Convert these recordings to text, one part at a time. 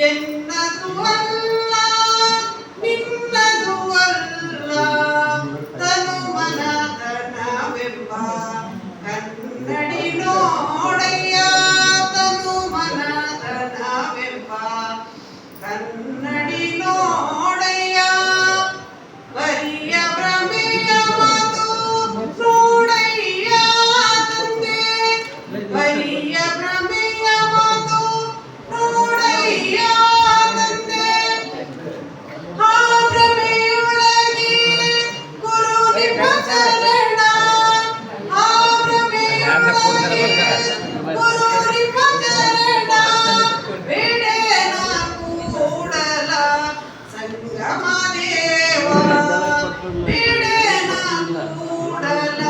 ಎನ್ನದು ಅಲ್ಲ ನಿನ್ನದು ಅಲ್ಲ ತನು ಮನ ಧನವೆಂಬ ಕನ್ನಡಿ ನೋಡಯ್ಯ ತನು ಮನ ಧನವೆಂಬ ಕನ್ನಡಿ ನೋಡಯ್ಯ ಬರಿಯ ಭ್ರಮೆಯ ಮಧು ನೋಡಯ್ಯ ತಂದೆ ಬರಿಯ ಭ್ರಮೆಯ ಮಧು ನೋಡಯ್ಯ ತಂದೆ ಆ ಭ್ರಮೆಯೊಳಗೆ ಗುರು ನಿಮ್ಮ ಚರಣ ಆ ಭ್ರಮೆಯೊಳಗೆ ಗುರು ನಿಮ್ಮ ಚರಣ ಬೇಡೇನ ಕೂಡಲ ಸಂಗಮ ದೇವ ಬೇಡೇನ ಕೂಡಲ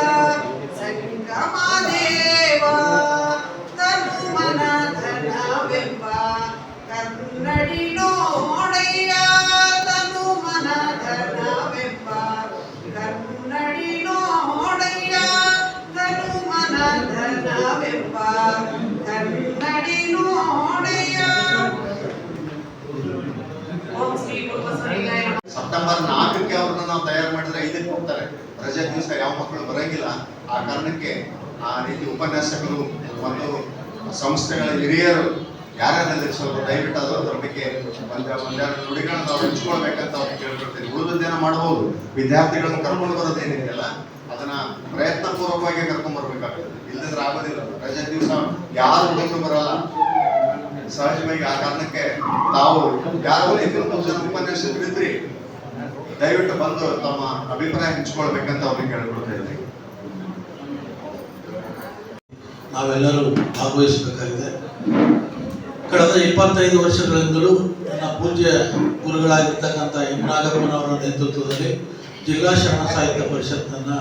ಸಂಗಮ ದೇವ ತನು ಮನ ಧನವೆಂಬ ಕನ್ನಡಿ ನೋಡಯ್ಯ ತನು ಮನ ಧನವೆಂಬ ಕನ್ನಡಿ ನೋಡಯ್ಯ ತನು ಮನ ಧನವೆಂಬ ಕನ್ನಡಿ ನೋಡಯ್ಯ. ಓಂ ಶ್ರೀ ಗುರುಬಸವಲಿಂಗಾಯ ನಮಃ. ಸೆಪ್ಟೆಂಬರ್ 4ಕ್ಕೆ ಅವ್ರನ್ನ ನಾವು ತಯಾರು ಮಾಡಿದ್ರೆ 5ಕ್ಕೆ ಹೋಗ್ತಾರೆ. ರಜೆ ದಿವಸ ಯಾವ ಮಕ್ಕಳು ಬರಂಗಿಲ್ಲ. ಆ ಕಾರಣಕ್ಕೆ ಆ ರೀತಿ ಉಪನ್ಯಾಸಕರು ಮತ್ತು ಸಂಸ್ಥೆಗಳ ಹಿರಿಯರು ಯಾರ್ಯಾರಿದ್ರೆ ಸ್ವಲ್ಪ ದಯವಿಟ್ಟು ಅದ್ರ ಬಗ್ಗೆ ಒಂದೆರಡು ನುಡಿಗಳನ್ನ ನಾವು ಹಂಚ್ಕೊಳ್ಬೇಕಂತ ಅವ್ರಿಗೆ ಕೇಳ್ಕೊಳ್ತೀನಿ. ಉಳಿದದ್ದೇನ ಮಾಡಬಹುದು, ವಿದ್ಯಾರ್ಥಿಗಳನ್ನ ಕರ್ಕೊಂಡು ಬರೋದೇನಿದೆಯಲ್ಲ ಅದನ್ನ ಪ್ರಯತ್ನ ಪೂರ್ವಕವಾಗಿ ಕರ್ಕೊಂಡ್ ಬರ್ಬೇಕಾಗ್ತದೆ. ಇಲ್ಲದ್ರೆ ಆಗೋದಿಲ್ಲ. ರಜೆ ದಿವಸ ಯಾರು ಹುಡುಗರು ಬರಲ್ಲ ಸಹಜವಾಗಿ. ಆ ಕಾರಣಕ್ಕೆ ತಾವು ಯಾರು ಉಪನ್ಯಾಸಕರಿದ್ರಿ ದಯವಿಟ್ಟು ಬಂದು ತಮ್ಮ ಅಭಿಪ್ರಾಯ ಹಂಚ್ಕೊಳ್ಬೇಕಂತ ಅವ್ರಿಗೆ ಕೇಳ್ಕೊಳ್ತಾ ಇದ್ದೀನಿ. ನಾವೆಲ್ಲರೂ ಭಾಗವಹಿಸಬೇಕಾಗಿದೆ. ಕಳೆದ 25 ವರ್ಷಗಳಿಂದಲೂ ನನ್ನ ಪೂಜ್ಯ ಗುರುಗಳಾಗಿರ್ತಕ್ಕಂಥ ಎಂ ನಾಗಪ್ಪನವರ ನೇತೃತ್ವದಲ್ಲಿ ಜಿಲ್ಲಾ ಶರಣ ಸಾಹಿತ್ಯ ಪರಿಷತ್ತನ್ನು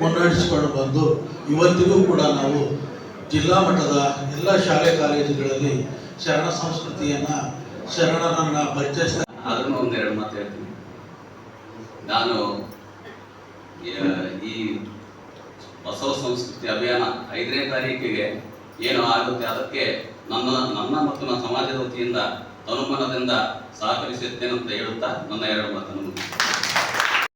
ಮುನ್ನಡೆಸಿಕೊಂಡು ಬಂದು ಇವತ್ತಿಗೂ ಕೂಡ ನಾವು ಜಿಲ್ಲಾ ಮಟ್ಟದ ಎಲ್ಲ ಶಾಲೆ ಕಾಲೇಜುಗಳಲ್ಲಿ ಶರಣ ಸಂಸ್ಕೃತಿಯನ್ನು ಶರಣರನ್ನು ಪರಿಚಯಿಸ್ತಾ ಅದನ್ನು ಒಂದೆರಡು ಮಾತು ಹೇಳ್ತೀನಿ. ನಾನು ಈ ಬಸವ ಸಂಸ್ಕೃತಿ ಅಭಿಯಾನ 5ನೇ ತಾರೀಕಿಗೆ ಏನು ಆಗುತ್ತೆ ಅದಕ್ಕೆ ನನ್ನ ಮತ್ತು ನನ್ನ ಸಮಾಜದ ವತಿಯಿಂದ ತನುಮನದಿಂದ ಸಹಕರಿಸುತ್ತೇನೆ ಅಂತ ಹೇಳುತ್ತಾ ನನ್ನ 2 ಮಾತನ್ನು